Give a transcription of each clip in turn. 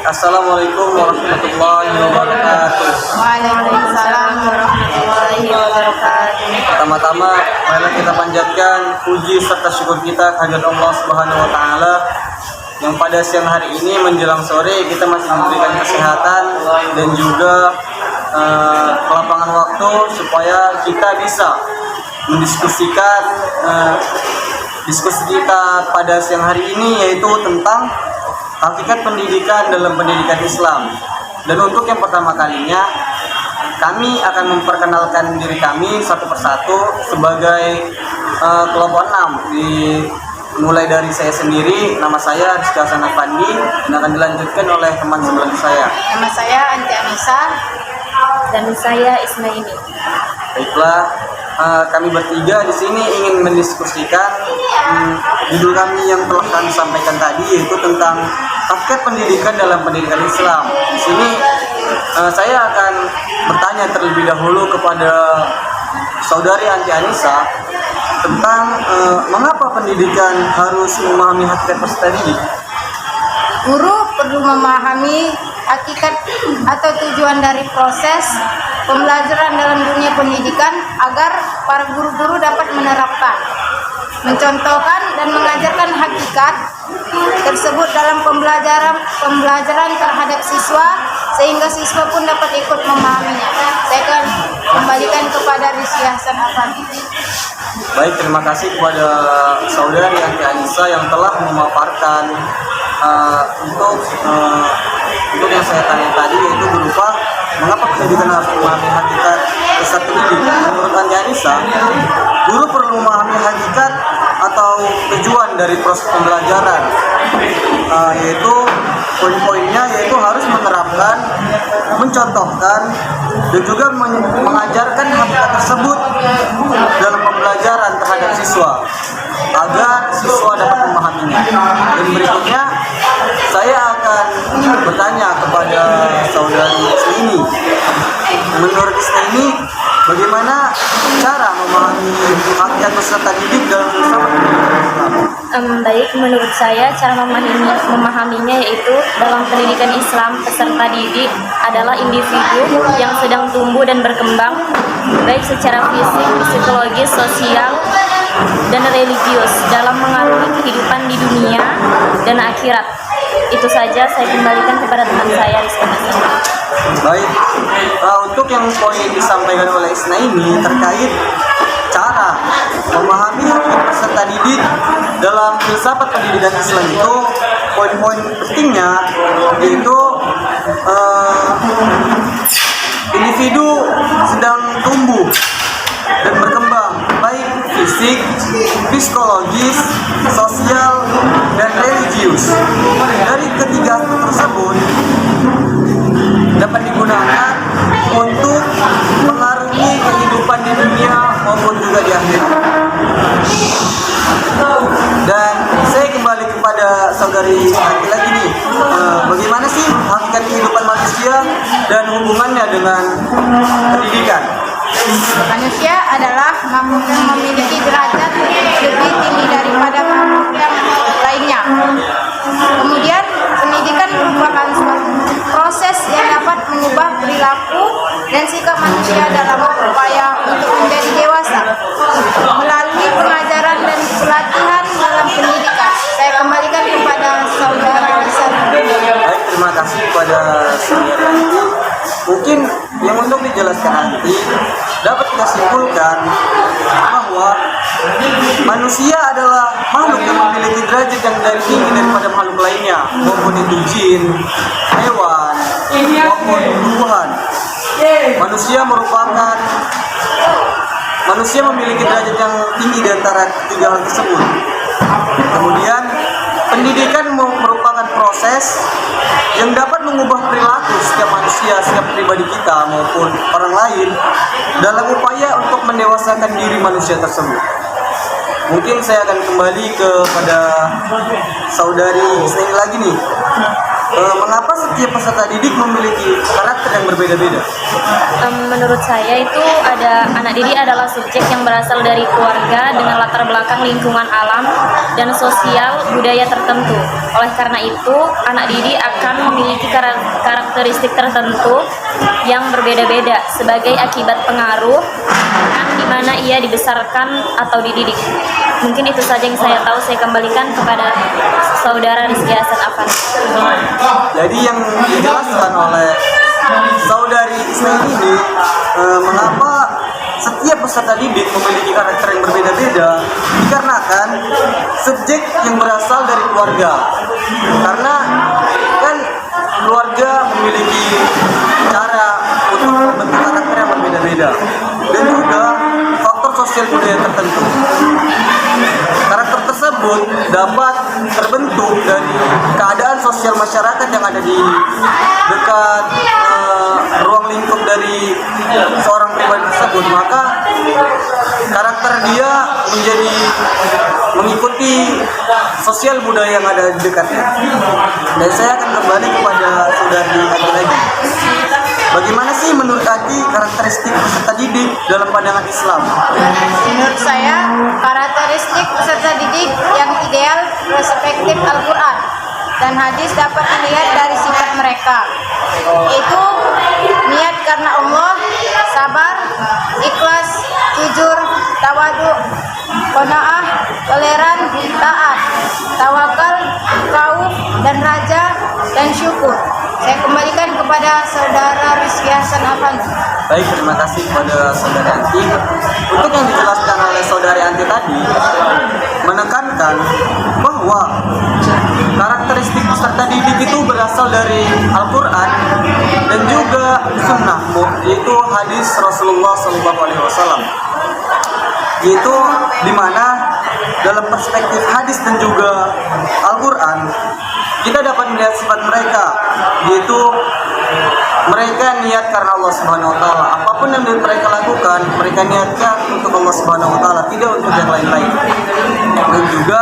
Assalamualaikum warahmatullahi wabarakatuh. Waalaikumsalam warahmatullahi wabarakatuh. Pertama-tama, marilah kita panjatkan puji serta syukur kita kehadirat Allah Subhanahu wa taala yang pada siang hari ini menjelang sore kita masih diberikan kesehatan dan juga kelapangan waktu supaya kita bisa mendiskusikan diskusi kita pada siang hari ini, yaitu tentang hakikat pendidikan dalam pendidikan Islam. Dan untuk yang pertama kalinya, kami akan memperkenalkan diri kami satu persatu sebagai kelompok 6. Mulai dari saya sendiri, nama saya Rizky Hasan Afandi, dan akan dilanjutkan oleh teman sebelah saya. Nama saya Anti Anissa. Dan saya Ismaili. Baiklah, kami bertiga di sini ingin mendiskusikan judul kami yang telah kami sampaikan tadi, yaitu tentang hakikat pendidikan dalam pendidikan Islam. Di sini saya akan bertanya terlebih dahulu kepada saudari Anti Anissa tentang mengapa pendidikan harus memahami hakikat peserta didik. Guru perlu memahami hakikat atau tujuan dari proses pembelajaran dalam dunia pendidikan agar para guru-guru dapat menerapkan, mencontohkan dan mengajarkan hakikat tersebut dalam pembelajaran terhadap siswa, sehingga siswa pun dapat ikut memahaminya. Saya akan kembalikan kepada Rizky Hasan Afandi. Baik, terima kasih kepada saudari Anti Anissa yang telah memaparkan untuk yang saya tanya tadi, yaitu berupa mengapa pendidikan harus memahami hakikat peserta didik. Menurut Anti Anissa, guru perlu memahami hakikat atau tujuan dari proses pembelajaran, yaitu poin-poinnya yaitu harus menerapkan, mencontohkan, dan juga mengajarkan hakikat tersebut dalam pembelajaran terhadap siswa agar siswa dapat memahaminya. Dan berikutnya saya akan bertanya kepada saudari Ismaili. Menurut Ismaili, bagaimana cara memahami hakikat peserta didik dalam filsafat pendidikan Islam? Baik, menurut saya cara memahaminya yaitu dalam pendidikan Islam, peserta didik adalah individu yang sedang tumbuh dan berkembang baik secara fisik, psikologis, sosial, dan religius dalam mengarungi kehidupan di dunia dan akhirat. Itu saja, saya kembalikan kepada teman saya Rizky Hasan. Baik, untuk yang poin disampaikan oleh Ismaili terkait cara memahami hakikat peserta didik dalam filsafat pendidikan Islam, itu poin-poin pentingnya yaitu individu sedang tumbuh dan berkembang baik fisik, psikologis, sosial, dan religius. Dari ketiga tersebut dapat digunakan untuk mengarungi kehidupan di dunia maupun juga di akhirat. Dan saya kembali kepada saudari lagi nih, bagaimana sih hakikat kehidupan manusia dan hubungannya dengan pendidikan? Manusia adalah makhluk yang memiliki derajat lebih tinggi daripada makhluk yang lainnya. Kemudian, pendidikan merupakan suatu proses yang dapat mengubah perilaku dan sikap manusia dalam upaya untuk menjadi dewasa melalui pengajaran dan pelatihan dalam pendidikan. Saya kembalikan kepada saudara Hasan. Baik, terima kasih kepada saudara. Mungkin yang untuk dijelaskan nanti dapat kita simpulkan bahwa manusia adalah makhluk yang memiliki derajat yang dari tinggi daripada makhluk lainnya, maupun itu jin, hewan, maupun tumbuhan. Manusia memiliki derajat yang tinggi di antara tiga hal tersebut. Kemudian pendidikan merupakan proses yang dapat mengubah perilaku setiap manusia, setiap pribadi kita maupun orang lain dalam upaya untuk mendewasakan diri manusia tersebut. Mungkin saya akan kembali kepada saudari Ismaili lagi nih. mengapa setiap peserta didik memiliki karakter yang berbeda-beda? Menurut saya itu anak didik adalah subjek yang berasal dari keluarga dengan latar belakang lingkungan alam dan sosial budaya tertentu. Oleh karena itu, anak didik akan memiliki karakteristik tertentu yang berbeda-beda sebagai akibat pengaruh di mana ia dibesarkan atau dididik. Mungkin itu saja yang saya tahu. Saya kembalikan kepada saudara Rizky Hasan Afandi. Jadi yang dijelaskan oleh saudari Ismail ini, mengapa setiap peserta didik memiliki karakter yang berbeda-beda, dikarenakan subjek yang berasal dari keluarga. Karena kan keluarga memiliki cara untuk membentuk karakter yang berbeda-beda, dan juga faktor sosial budaya tertentu. Karakter tersebut dapat terbentuk dari keadaan sosial masyarakat yang ada di dekat ruang lingkup dari seorang pribadi tersebut. Maka karakter dia menjadi mengikuti sosial budaya yang ada di dekatnya. Dan saya akan kembali kepada saudari Adi lagi. Bagaimana sih menurut Adi karakteristik peserta didik dalam pandangan Islam? Menurut saya, karakteristik peserta didik yang ideal perspektif Al-Quran dan hadis dapat dilihat dari sifat mereka, yaitu niat karena Allah, sabar, ikhlas, jujur, tawadu, qanaah, toleran, taat, tawakal, khauf, dan raja, dan syukur. Saya kembalikan kepada saudara Rizky Hasan Afandi. Baik, terima kasih kepada saudari Anti. Untuk yang dijelaskan oleh saudari Anti tadi, menekankan bahwa karakteristik peserta didik itu berasal dari Al-Quran dan juga Sunnah, yaitu hadis Rasulullah SAW. Yaitu dimana dalam perspektif hadis dan juga Al-Quran, kita dapat melihat sifat mereka, yaitu mereka niat karena Allah Subhanahu wa taala. Apapun yang mereka lakukan, mereka niatkan untuk Allah Subhanahu wa taala, tidak untuk yang lain-lain. Dan juga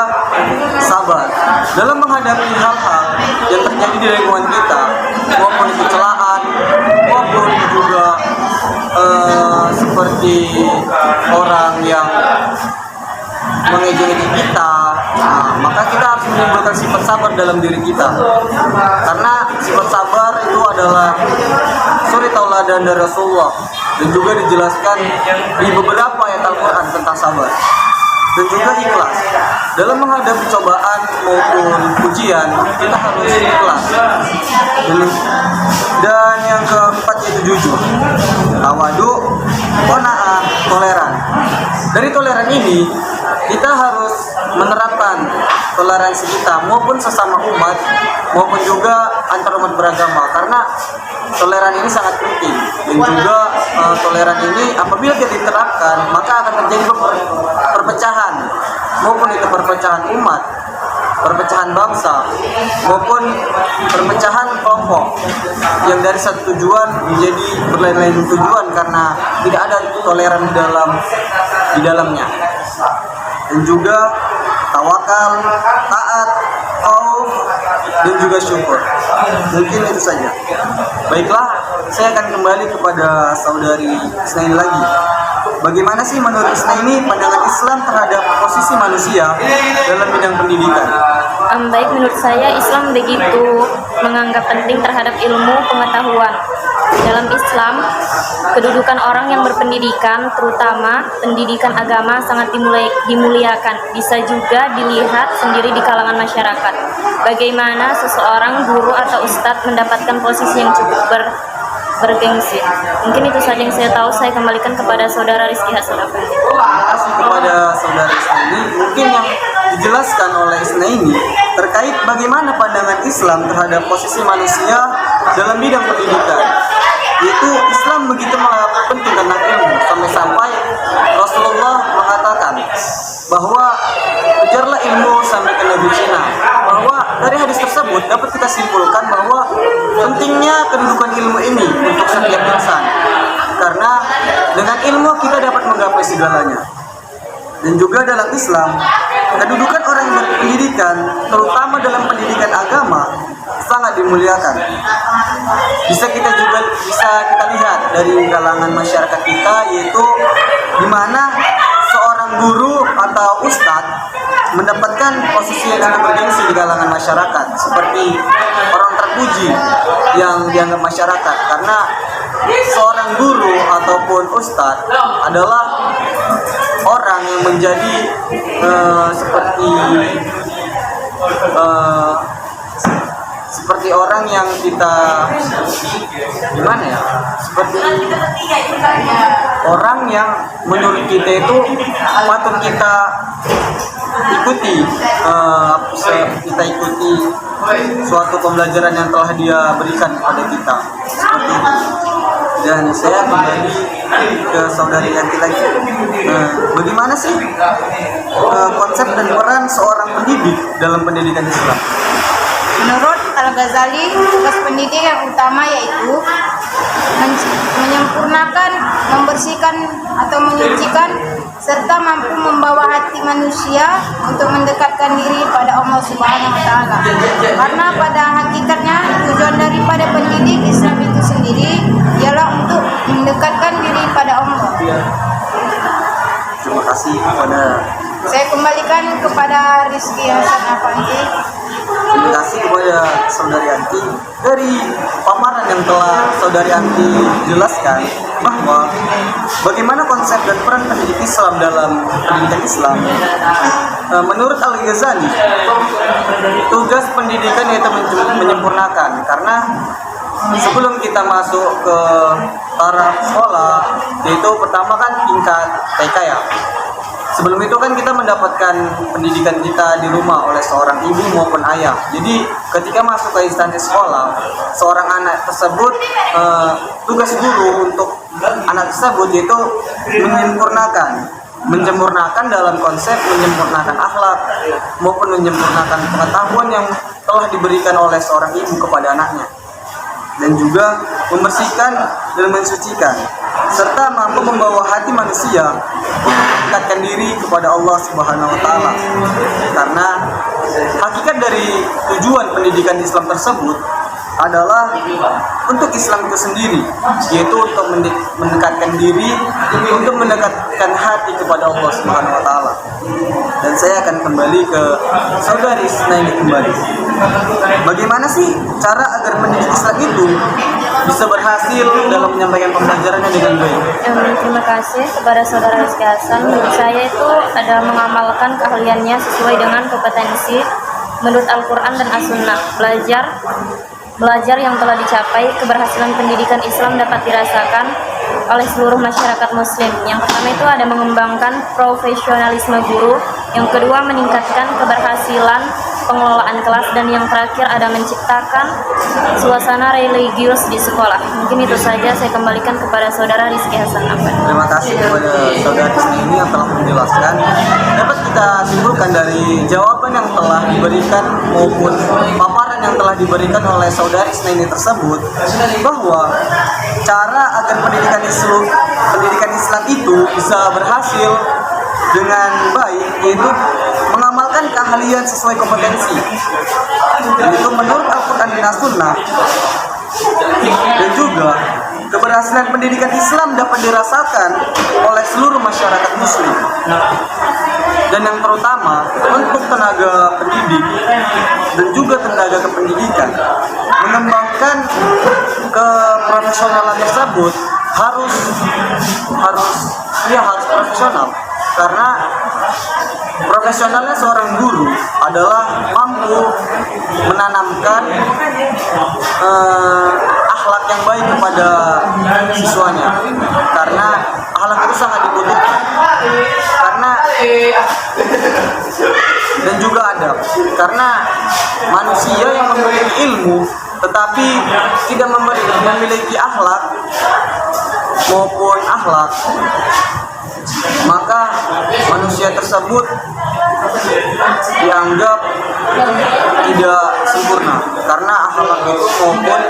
sabar dalam menghadapi hal-hal yang terjadi di lingkungan kita, maupun itu celaan, maupun juga seperti orang yang mengejek kita. Maka kita harus menimbulkan sifat sabar dalam diri kita, karena sifat sabar itu adalah suri tauladan dari Rasulullah, dan juga dijelaskan di beberapa ayat Al-Quran tentang sabar. Dan juga ikhlas dalam menghadapi cobaan maupun ujian, kita harus ikhlas. Dan yang keempat yaitu jujur, tawadu, qanaah, toleran. Dari toleran ini kita harus menerapkan toleransi kita maupun sesama umat, maupun juga antar umat beragama, karena toleran ini sangat penting. Dan juga toleran ini apabila kita diterapkan, maka akan terjadi perpecahan, maupun itu perpecahan umat, perpecahan bangsa, maupun perpecahan kelompok yang dari satu tujuan menjadi berlain-lain tujuan karena tidak ada toleran di dalamnya. Dan juga tawakal, taat, khauf, dan juga syukur. Mungkin itu saja. Baiklah, saya akan kembali kepada saudari Isnaini lagi. Bagaimana sih menurut Isnaini pandangan Islam terhadap posisi manusia dalam bidang pendidikan? Baik, menurut saya Islam begitu menganggap penting terhadap ilmu pengetahuan. Dalam Islam, kedudukan orang yang berpendidikan, terutama pendidikan agama, sangat dimuliakan. Bisa juga dilihat sendiri di kalangan masyarakat. Bagaimana seseorang guru atau ustadz mendapatkan posisi yang cukup bergengsi. Mungkin itu saja yang saya tahu. Saya kembalikan kepada saudara Rizky Hasan Afandi. Terima kasih kepada saudara Isnaini. Mungkin yang dijelaskan oleh Isnaini terkait bagaimana pandangan Islam terhadap posisi manusia dalam bidang pendidikan. Yaitu Islam begitu menganggap penting tentang ilmu, sampai-sampai Rasulullah mengatakan bahwa kejarlah ilmu sampai ke negeri Cina. Bahwa dari hadis tersebut dapat kita simpulkan bahwa pentingnya kedudukan ilmu ini untuk setiap insan, karena dengan ilmu kita dapat menggapai segalanya. Dan juga dalam Islam, kedudukan orang yang berpendidikan, terutama dalam pendidikan agama, sangat dimuliakan. Bisa kita lihat dari kalangan masyarakat kita, yaitu di mana seorang guru atau ustadz mendapatkan posisi yang sangat bergengsi di kalangan masyarakat, seperti orang terpuji yang dianggap masyarakat, karena seorang guru ataupun ustadz adalah orang yang menjadi seperti orang yang kita seperti orang yang menurut kita itu patut kita ikuti, suatu pembelajaran yang telah dia berikan kepada kita, seperti itu. Dan saya kembali ke saudari Yanti lagi. Bagaimana sih konsep dan peran seorang pendidik dalam pendidikan Islam? Menurut Al-Ghazali, tugas pendidik yang utama yaitu menyempurnakan, membersihkan atau menyucikan, serta mampu membawa hati manusia untuk mendekatkan diri pada Allah Subhanahu wa Ta'ala. Karena pada hakikatnya tujuan daripada pendidik Islam itu sendiri ialah untuk mendekatkan diri pada Allah. Terima kasih kepada Saya kembalikan kepada Rizky Hasan Avanti. Terima kasih kepada saudari Yanti. Dari paparan yang telah saudari Yanti jelaskan bahwa bagaimana konsep dan peran pendidik Islam dalam pendidikan Islam. Menurut Al-Ghazali, tugas pendidikan yaitu menyempurnakan, karena sebelum kita masuk ke taraf sekolah, yaitu pertama kan tingkat TK ya. Sebelum itu kan kita mendapatkan pendidikan kita di rumah oleh seorang ibu maupun ayah. Jadi ketika masuk ke instansi sekolah, seorang anak tersebut tugas guru untuk anak tersebut yaitu menyempurnakan dalam konsep menyempurnakan akhlak maupun menyempurnakan pengetahuan yang telah diberikan oleh seorang ibu kepada anaknya, dan juga membersihkan dan mensucikan, serta mampu membawa hati manusia untuk mendekatkan diri kepada Allah Subhanahu wa Ta'ala. Karena hakikat dari tujuan pendidikan Islam tersebut adalah untuk Islam itu sendiri, yaitu untuk mendekatkan diri, untuk mendekatkan hati kepada Allah Subhanahu wa Ta'ala. Dan saya akan kembali ke saudari Isnaini kembali. Bagaimana sih cara agar pendidik Islam itu bisa berhasil dalam menyampaikan pembelajarannya dengan baik? Terima kasih kepada saudara Rizky Hasan. Menurut saya itu adalah mengamalkan keahliannya sesuai dengan kompetensi menurut Al-Quran dan As-Sunnah. Belajar yang telah dicapai, keberhasilan pendidikan Islam dapat dirasakan oleh seluruh masyarakat muslim. Yang pertama itu ada mengembangkan profesionalisme guru, yang kedua meningkatkan keberhasilan pengelolaan kelas, dan yang terakhir ada menciptakan suasana religius di sekolah. Mungkin itu saja, saya kembalikan kepada saudara Rizky Hasan Afan. Terima kasih kepada saudara Isnaini yang telah menjelaskan. Dapat kita simpulkan dari jawaban yang telah diberikan maupun paparan yang telah diberikan oleh saudara Isnaini tersebut, bahwa cara agar pendidikan Islam itu bisa berhasil dengan baik yaitu mengamalkan keahlian sesuai kompetensi, yaitu menurut Al-Quran dan As-Sunnah. Dan juga keberhasilan pendidikan Islam dapat dirasakan oleh seluruh masyarakat muslim. Dan yang terutama untuk tenaga pendidik dan juga tenaga kependidikan, mengembangkan keprofesionalan tersebut harus profesional, karena profesionalnya seorang guru adalah mampu menanamkan akhlak yang baik kepada siswanya, karena akhlak itu sangat dibutuhkan, dan juga adab, karena manusia yang memiliki ilmu tetapi tidak memiliki akhlak maupun akhlak, maka manusia tersebut dianggap tidak sempurna, karena akhlak itu maupun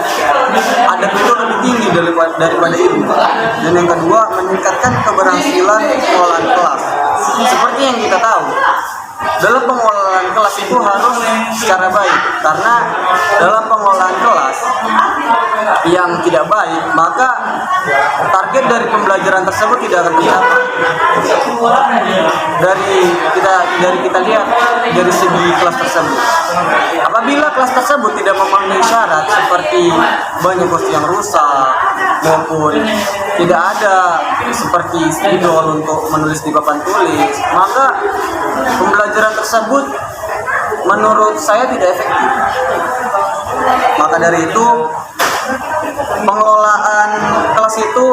adab itu lebih tinggi daripada ilmu. Dan yang kedua, meningkatkan keberhasilan pengelolaan kelas. Seperti yang kita tahu, dalam pengelolaan kelas itu harus secara baik, karena dalam pengelolaan kelas yang tidak baik maka target dari pembelajaran tersebut tidak akan tercapai. Dari kita lihat dari segi kelas tersebut, apabila kelas tersebut tidak memenuhi syarat seperti banyak kursi yang rusak maupun tidak ada seperti spidol untuk menulis di papan tulis, maka pembelajaran tersebut menurut saya tidak efektif. Maka dari itu pengelolaan kelas itu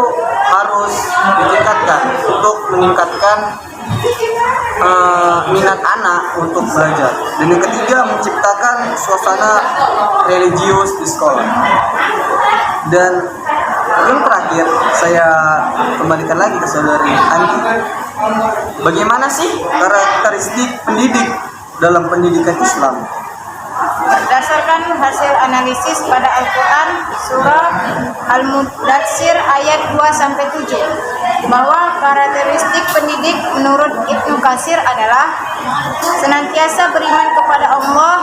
harus ditingkatkan untuk meningkatkan minat anak untuk belajar. Dan yang ketiga, menciptakan suasana religius di sekolah. Dan yang terakhir, saya kembalikan lagi ke saudari Andi. Bagaimana sih karakteristik pendidik dalam pendidikan Islam? Berdasarkan hasil analisis pada Al-Quran surah Al-Mudatsir ayat 2-7 bahwa karakteristik pendidik menurut Ibnu Katsir adalah senantiasa beriman kepada Allah,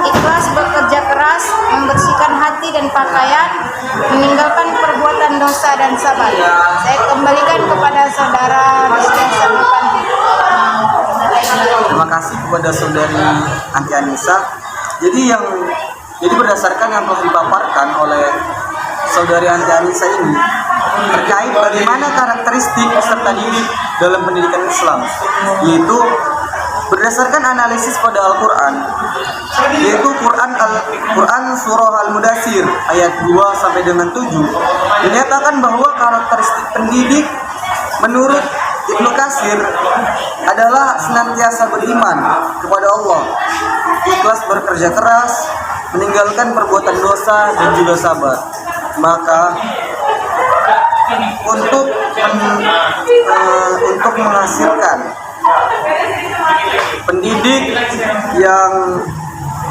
ikhlas bekerja keras, membersihkan hati dan pakaian, meninggalkan perbuatan dosa dan sabar. Saya kembalikan kepada saudara Rizky Sarmapandi. Terima kasih kepada saudari Anti Anissa. Jadi berdasarkan yang telah dipaparkan oleh saudari Anti Anissa ini terkait bagaimana karakteristik peserta didik dalam pendidikan Islam, yaitu berdasarkan analisis pada Al-Quran, yaitu Quran surah Al-Mudatsir ayat 2-7 dinyatakan bahwa karakteristik pendidik menurut Ibnu Katsir adalah senantiasa beriman kepada Allah, ikhlas bekerja keras, meninggalkan perbuatan dosa dan juga sabar. Maka untuk menghasilkan pendidik yang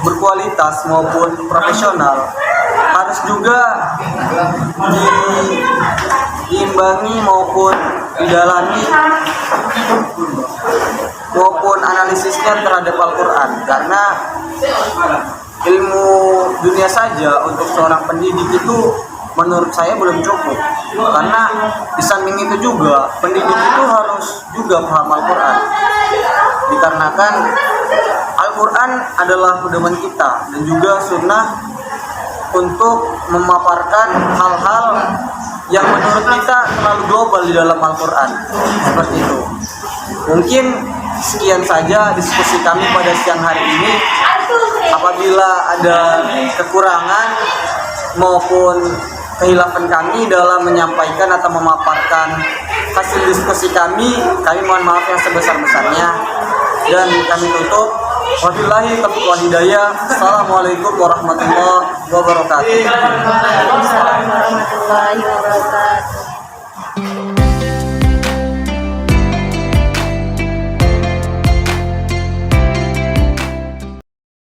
berkualitas maupun profesional harus juga diimbangi maupun didalami maupun analisisnya terhadap Al-Quran, karena ilmu dunia saja untuk seorang pendidik itu menurut saya belum cukup, karena di samping itu juga pendidik itu harus juga paham Al-Quran, dikarenakan Al-Quran adalah pedoman kita dan juga sunnah untuk memaparkan hal-hal yang menurut kita terlalu global di dalam Al-Quran. Seperti itu. Mungkin sekian saja diskusi kami pada siang hari ini. Apabila ada kekurangan maupun kehilafan kami dalam menyampaikan atau memaparkan hasil diskusi kami mohon maaf yang sebesar-besarnya. Dan kami tutup. Wabillahi taufiq wal hidayah. Assalamualaikum warahmatullahi wabarakatuh.